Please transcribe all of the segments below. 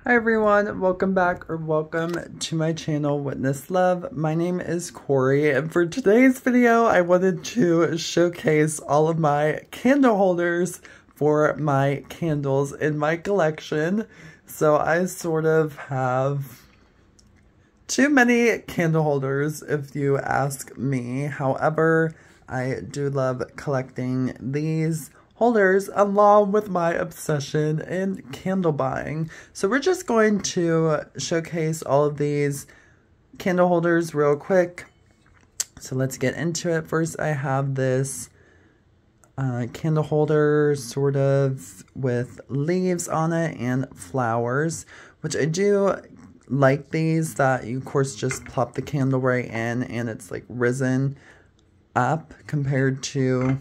Hi everyone, welcome back or welcome to my channel Witness Love. My name is Corey, and for today's video I wanted to showcase all of my candle holders for my candles in my collection. So I sort of have too many candle holders if you ask me. However, I do love collecting these holders along with my obsession in candle buying. So we're just going to showcase all of these candle holders real quick. So let's get into it. First, I have this candle holder sort of with leaves on it and flowers, which I do like these, that you of course just plop the candle right in and it's like risen up compared to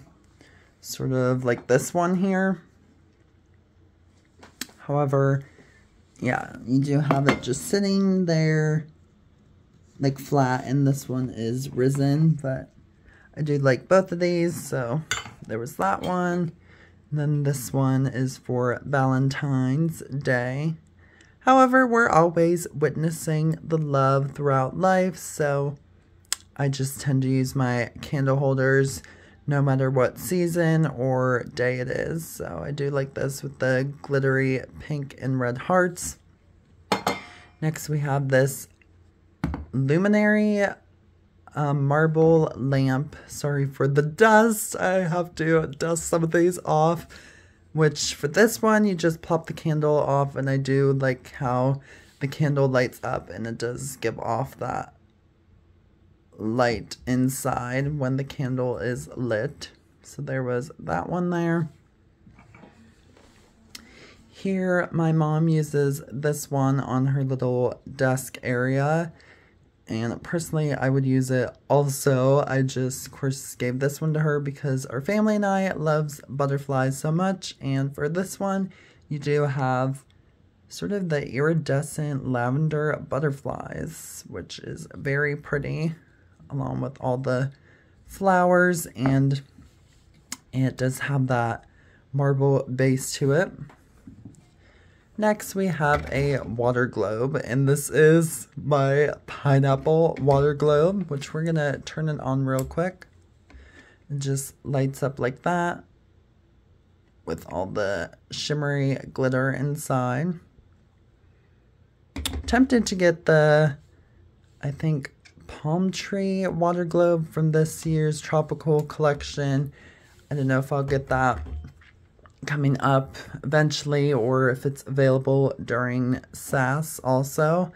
sort of like this one here. However, yeah, you do have it just sitting there like flat, and this one is risen, but I do like both of these. So there was that one, and then this one is for Valentine's Day. However, we're always witnessing the love throughout life, so I just tend to use my candle holders no matter what season or day it is. So I do like this with the glittery pink and red hearts. Next we have this luminary marble lamp. Sorry for the dust. I have to dust some of these off. Which for this one, you just pop the candle off, and I do like how the candle lights up and it does give off that light inside when the candle is lit. So there was that one there. Here my mom uses this one on her little desk area, and personally I would use it also. I just of course gave this one to her because our family and I loves butterflies so much, and for this one you do have sort of the iridescent lavender butterflies, which is very pretty, along with all the flowers, and it does have that marble base to it. Next we have a water globe, and this is my pineapple water globe, which we're gonna turn it on real quick. It just lights up like that with all the shimmery glitter inside. Tempted to get the, I think, palm tree water globe from this year's tropical collection. I don't know if I'll get that coming up eventually or if it's available during SAS also.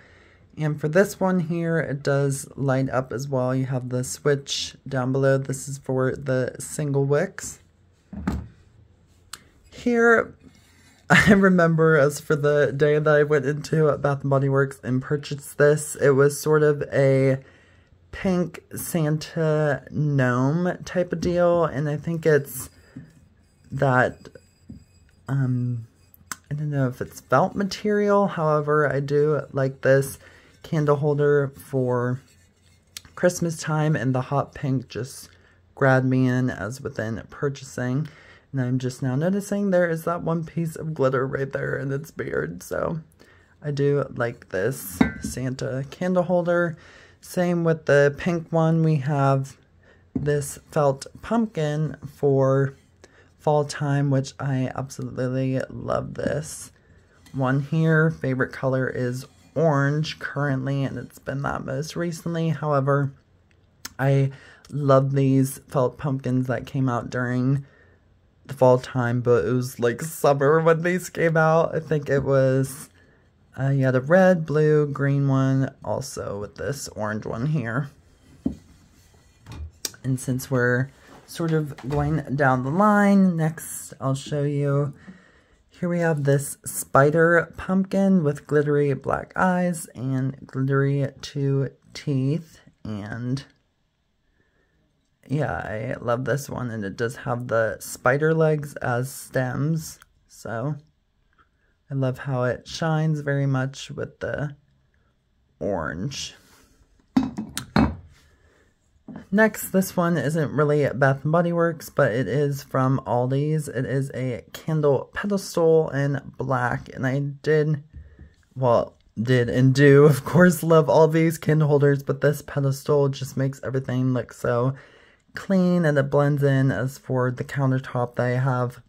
And for this one here, it does light up as well. You have the switch down below. This is for the single wicks. Here, I remember as for the day that I went into Bath & Body Works and purchased this, it was sort of a pink Santa gnome type of deal, and I think it's that I don't know if it's felt material. However, I do like this candle holder for Christmas time, and the hot pink just grabbed me in as within purchasing. And I'm just now noticing there is that one piece of glitter right there in its beard, so I do like this Santa candle holder. Same with the pink one. We have this felt pumpkin for fall time, which I absolutely love this one here. Favorite color is orange currently, and it's been that most recently. However, I love these felt pumpkins that came out during the fall time, but it was like summer when these came out. I think it was you had a red, blue, green one, also with this orange one here. And since we're sort of going down the line, next I'll show you. Here we have this spider pumpkin with glittery black eyes and glittery 2 teeth. And yeah, I love this one, and it does have the spider legs as stems. So I love how it shines very much with the orange. Next, this one isn't really at Bath & Body Works, but it is from Aldi's. It is a candle pedestal in black, and I did well, did and do, of course, love all these candle holders, but this pedestal just makes everything look so clean and it blends in. As for the countertop that I have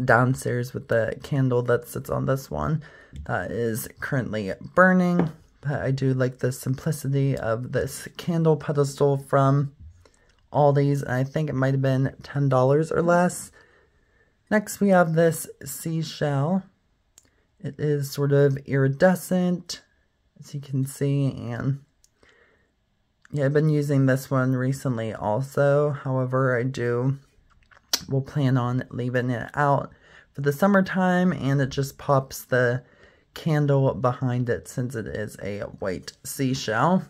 downstairs with the candle that sits on this one, that is currently burning. But I do like the simplicity of this candle pedestal from Aldi's, and I think it might have been $10 or less. Next we have this seashell. It is sort of iridescent, as you can see, and yeah, I've been using this one recently also. However, will plan on leaving it out for the summertime, and it just pops the candle behind it since it is a white seashell.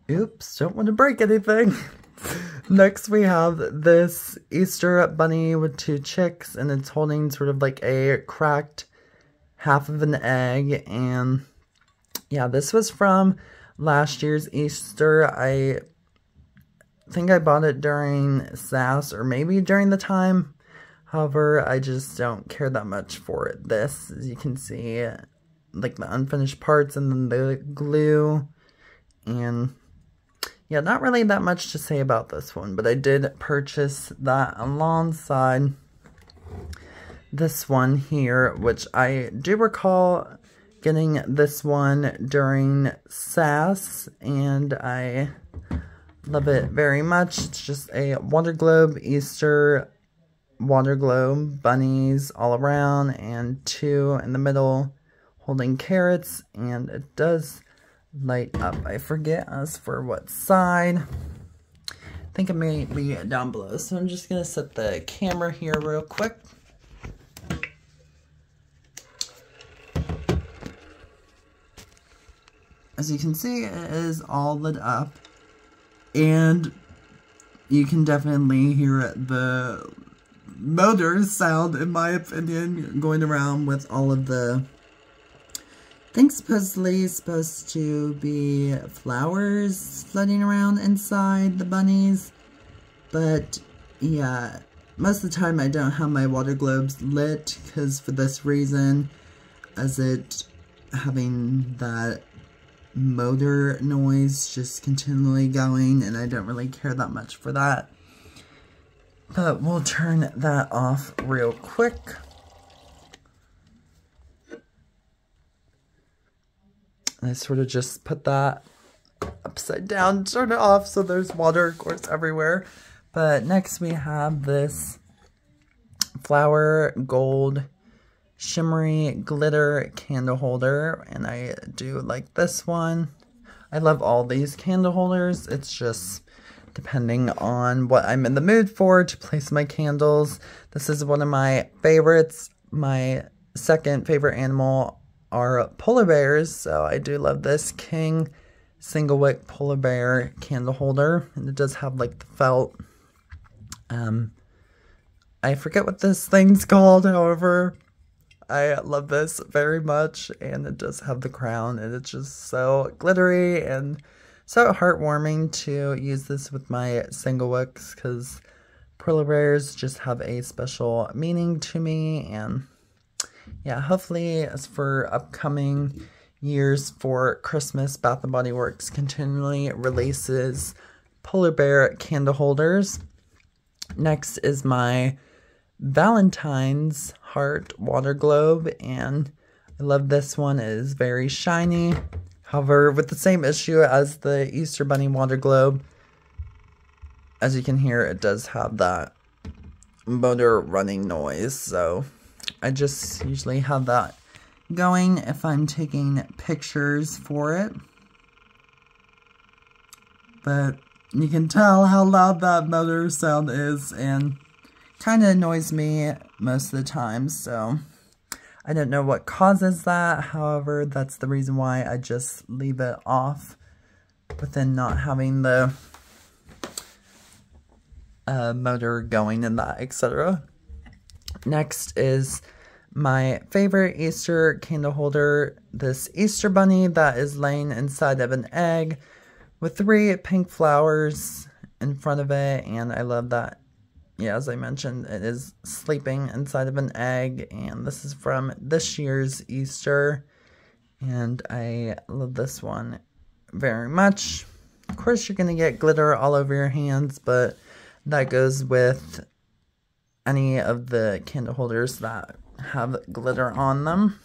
Oops, don't want to break anything. Next we have this Easter bunny with 2 chicks, and it's holding sort of like a cracked half of an egg. And yeah, this was from last year's Easter. I think I bought it during SAS or maybe during the time. However, I just don't care that much for it. This, as you can see, like the unfinished parts and then the glue. And yeah, not really that much to say about this one, but I did purchase that alongside this one here, which I do recall getting this one during SAS, and I love it very much. It's just a water globe, Easter water globe, bunnies all around, and 2 in the middle holding carrots, and it does light up. I forget as for what side. I think it may be down below, so I'm just going to set the camera here real quick. As you can see, it is all lit up, and you can definitely hear the motor sound, in my opinion, going around with all of the things supposed to be flowers floating around inside the bunnies. But yeah, most of the time I don't have my water globes lit because for this reason, as it having that motor noise just continually going, and I don't really care that much for that. But we'll turn that off real quick. I sort of just put that upside down, turn it off, so there's water, of course, everywhere. But next we have this flower gold shimmery glitter candle holder, and I do like this one. I love all these candle holders. It's just depending on what I'm in the mood for to place my candles. This is one of my favorites. My second favorite animal are polar bears, so I do love this King single wick polar bear candle holder, and it does have like the felt. I forget what this thing's called, however, I love this very much, and it does have the crown, and it's just so glittery and so heartwarming to use this with my single wicks, because polar bears just have a special meaning to me. And yeah, hopefully as for upcoming years for Christmas, Bath & Body Works continually releases polar bear candle holders. Next is my Valentine's heart water globe, and I love this one. It is very shiny. However, with the same issue as the Easter Bunny water globe, as you can hear, it does have that motor running noise, so I just usually have that going if I'm taking pictures for it. But you can tell how loud that motor sound is, and kind of annoys me most of the time, so I don't know what causes that. However, that's the reason why I just leave it off within not having the motor going and that, etc. Next is my favorite Easter candle holder, this Easter bunny that is laying inside of an egg with 3 pink flowers in front of it, and I love that yeah, as I mentioned, it is sleeping inside of an egg, and this is from this year's Easter, and I love this one very much. Of course, you're going to get glitter all over your hands, but that goes with any of the candle holders that have glitter on them.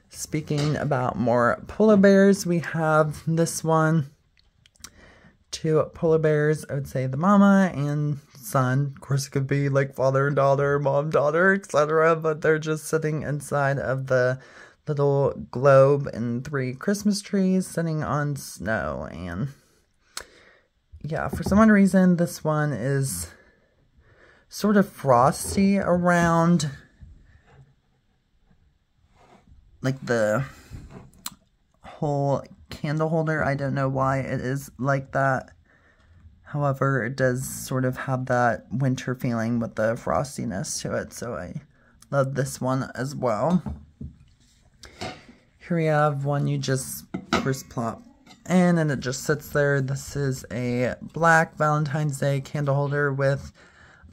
Speaking about more polar bears, we have this one. Two polar bears, I would say the mama and son. Of course, it could be like father and daughter, mom, daughter, etc. But they're just sitting inside of the little globe and 3 Christmas trees sitting on snow. And yeah, for some reason, this one is sort of frosty around like the whole candle holder. I don't know why it is like that. However, it does sort of have that winter feeling with the frostiness to it, so I love this one as well. Here we have one you just first plop in and it just sits there. This is a black Valentine's Day candle holder with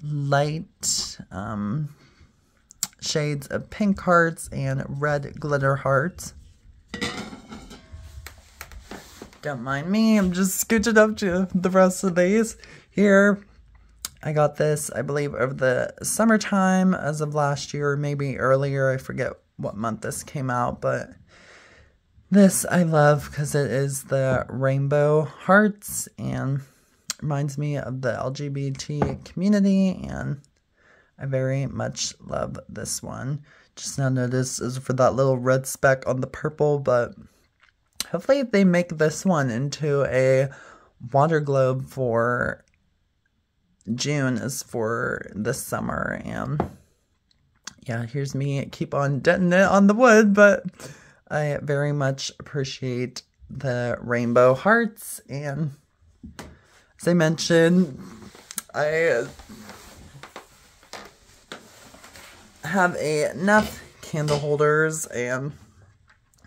light shades of pink hearts and red glitter hearts. Don't mind me, I'm just scooching up to the rest of these. Here, I got this, I believe, over the summertime as of last year, or maybe earlier. I forget what month this came out, but this I love because it is the rainbow hearts and reminds me of the LGBT community, and I very much love this one. Just now noticed is for that little red speck on the purple, but hopefully they make this one into a water globe for June is for this summer. And yeah, here's me keep on denting it on the wood, but I very much appreciate the rainbow hearts. And as I mentioned, I have enough candle holders, and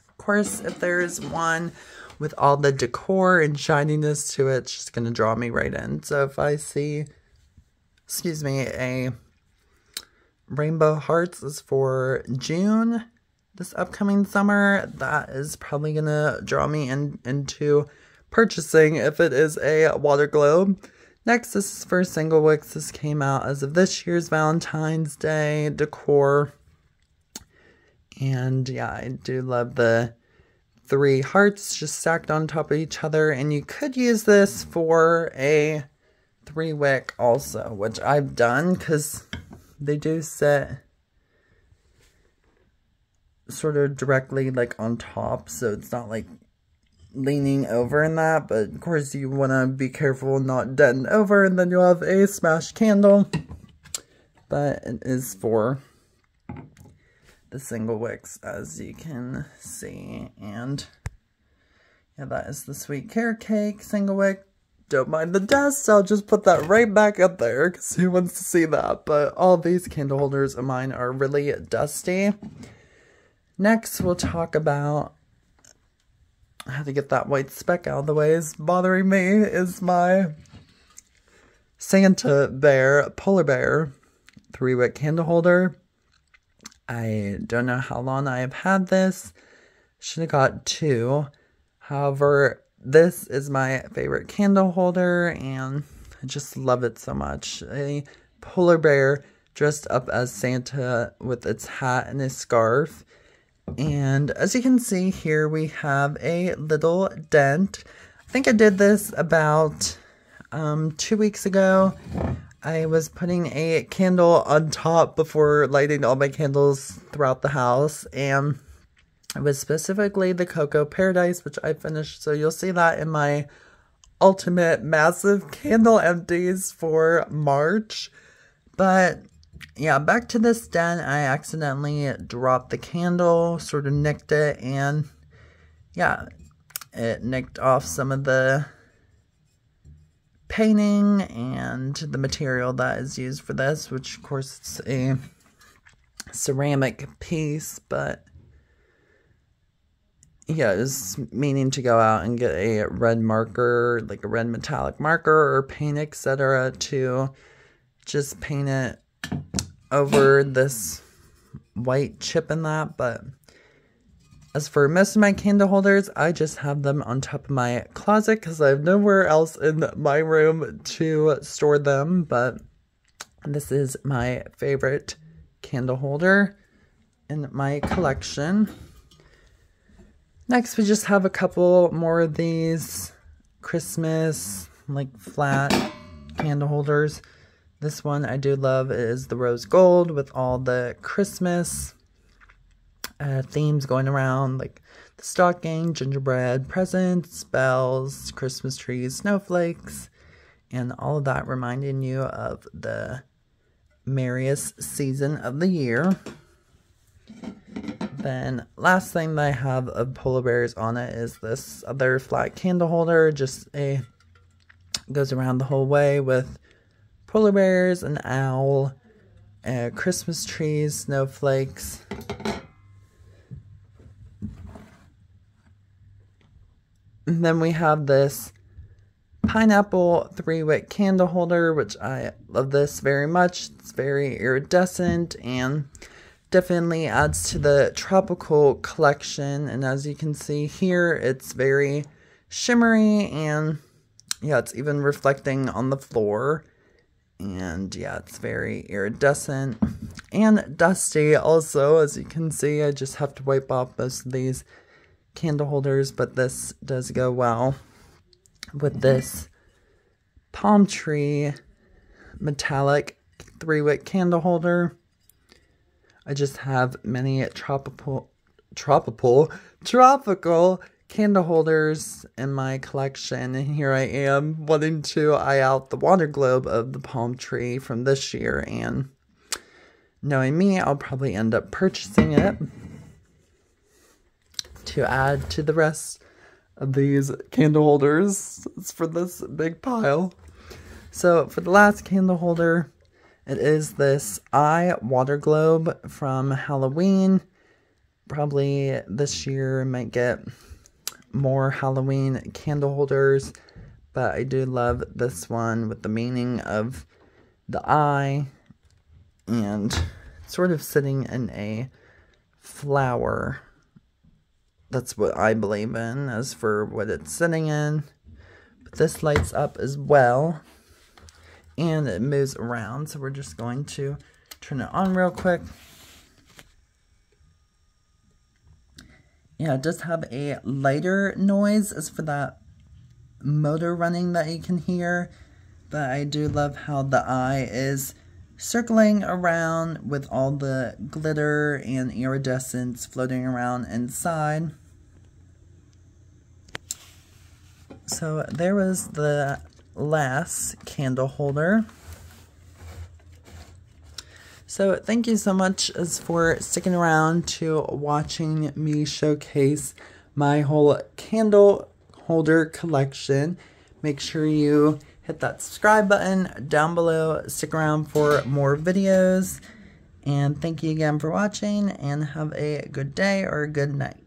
of course, if there's one with all the decor and shininess to it, it's just going to draw me right in. So if I see, excuse me, a rainbow hearts is for June, this upcoming summer, that is probably going to draw me into purchasing if it is a water globe. Next, this is for single wicks. This came out as of this year's Valentine's Day decor. And yeah, I do love the 3 hearts just stacked on top of each other. And you could use this for a 3 wick also, which I've done because they do sit sort of directly like on top. So it's not like leaning over in that, but of course you want to be careful not denting over, and then you'll have a smashed candle. But it is for the single wicks, as you can see. And yeah, that is the sweet carrot cake single wick. Don't mind the dust, I'll just put that right back up there because who wants to see that? But all these candle holders of mine are really dusty. Next, we'll talk about how to get that white speck out of the way. Is bothering me is my Santa bear, polar bear 3 wick candle holder. I don't know how long I have had this. Should have got 2. However, this is my favorite candle holder, and I just love it so much. A polar bear dressed up as Santa with its hat and his scarf. And as you can see here, we have a little dent. I think I did this about 2 weeks ago. I was putting a candle on top before lighting all my candles throughout the house, and it was specifically the Cocoa Paradise, which I finished, so you'll see that in my ultimate massive candle empties for March. But yeah, back to this dent, I accidentally dropped the candle, sort of nicked it, and yeah, it nicked off some of the painting and the material that is used for this, which of course it's a ceramic piece. But yeah, I was meaning to go out and get a red marker, like a red metallic marker or paint, etc., to just paint it over this white chip in that. But as for most of my candle holders, I just have them on top of my closet because I have nowhere else in my room to store them. But this is my favorite candle holder in my collection. Next, we just have a couple more of these Christmas, like, flat candle holders. This one I do love is the rose gold with all the Christmas themes going around, like the stocking, gingerbread, presents, bells, Christmas trees, snowflakes, and all of that reminding you of the merriest season of the year. Then last thing that I have of polar bears on it is this other flat candle holder. Just goes around the whole way with polar bears, an owl, Christmas trees, snowflakes. And then we have this pineapple 3-wick candle holder, which I love this very much. It's very iridescent and definitely adds to the tropical collection. And as you can see here, it's very shimmery, and yeah, it's even reflecting on the floor. And yeah, it's very iridescent and dusty also. As you can see, I just have to wipe off most of these candle holders, but this does go well with this palm tree metallic 3-wick candle holder. I just have many tropical candle holders in my collection, and here I am wanting to eye out the water globe of the palm tree from this year, and knowing me, I'll probably end up purchasing it to add to the rest of these candle holders. It's for this big pile. So for the last candle holder, it is this eye water globe from Halloween. Probably this year might get more Halloween candle holders, but I do love this one with the meaning of the eye and sort of sitting in a flower. That's what I believe in as for what it's sitting in. But this lights up as well, and it moves around, so we're just going to turn it on real quick. Yeah, it does have a lighter noise as for that motor running that you can hear, but I do love how the eye is circling around with all the glitter and iridescence floating around inside. So there was the last candle holder. So thank you so much as for sticking around to watching me showcase my whole candle holder collection. Make sure you hit that subscribe button down below. Stick around for more videos. And thank you again for watching, and have a good day or a good night.